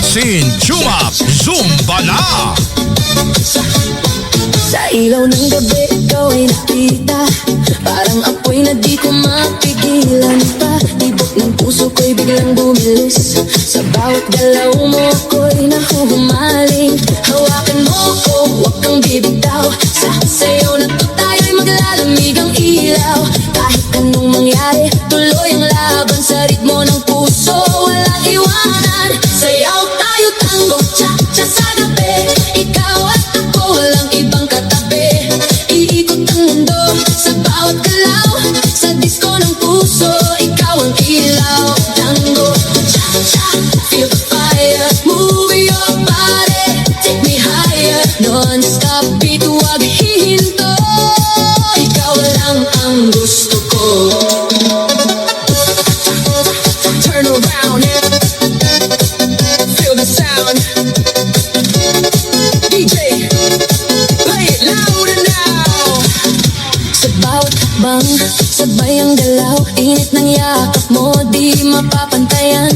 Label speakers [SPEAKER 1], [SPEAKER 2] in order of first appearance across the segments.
[SPEAKER 1] Maxine Chumap Zumba na!
[SPEAKER 2] Sa ilaw ng gabi, ikaw ay nakita. Parang apoy na di ko mapigilan pa. Tibok ng puso ko'y biglang bumilis. Sa bawat galaw mo ako'y nahuhumaling. Hawakan mo ko, huwag kang bibitaw. Sa sayaw na to tayo'y maglalamig ang ilaw. Kahit anong mangyari, tuloy ang laban. Sa ritmo ng puso, walang iwanan. Sayaw tayo, tango, cha-cha sa gabi. Ikaw at ako, walang ibang katabi. Iikot ang mundo sa bawat galaw. Sa disco ng puso, ikaw ang ilaw. Tango, cha-cha, feel the fire. Move your body, take me higher. Non-stop beat, huwag hihinto. Ikaw lang ang gusto ko. Turn around, feel the sound. DJ, play it louder now. Sa bawat hakbang, sabay ang galaw. Init ng yakap mo, di mapapantayan.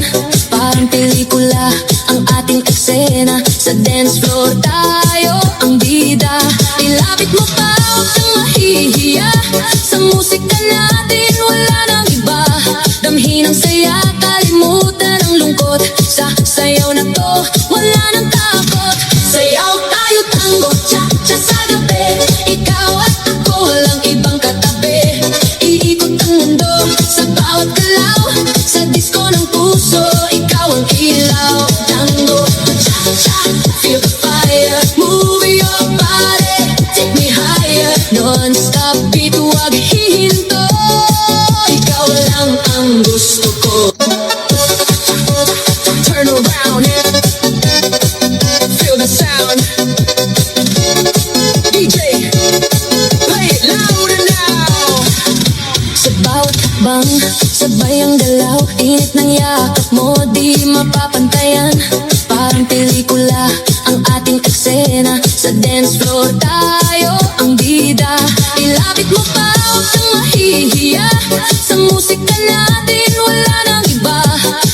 [SPEAKER 2] Parang pelikula ang ating eksena. Sa dance floor tayo ang bida. Ilapit mo pa, huwag kang mahihiya. Sa musika natin wala nang iba. Damhin ang saya, kalimutan ang lungkot. Sa sayaw na to, wala nang takot. Sayaw tayo, tango, cha-cha sa gabi. Ikaw at ako, walang ibang katabi. Iikot ang mundo sa bawat galaw. Sa disco ng puso, ikaw ang ilaw. Tango, cha-cha, feel the fire. Move your body, take me higher. Non-stop beat, huwag hihinto. Ikaw lang ang gusto ko. Turn around, feel the sound. DJ, play it louder now. Sa bawat hakbang, sabay ang galaw. Init ng yakap mo, di mapapantayan. Parang pelikula ang ating eksena. Sa dance floor tayo ang bida. Ilapit mo pa, huwag kang mahihiya. Sa musika natin wala nang iba.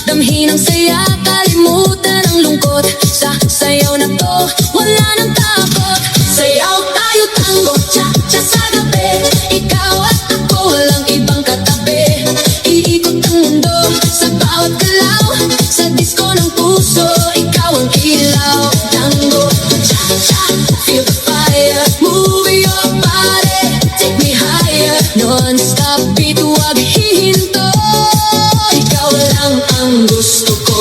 [SPEAKER 2] Damhin ang saya, kalimutan ang lungkot. Sa sayaw na to, wala nang takot. Sayaw tayo, tango, cha-cha sa gabi. Ikaw at ako, walang ibang katabi. Iikot ang mundo sa bawat galaw. Sa disco ng puso, ikaw ang ilaw. Tango, cha-cha, feel the fire. Move your body, take me higher. Non-stop beat, huwag hihinto. Ikaw lang ang gusto ko.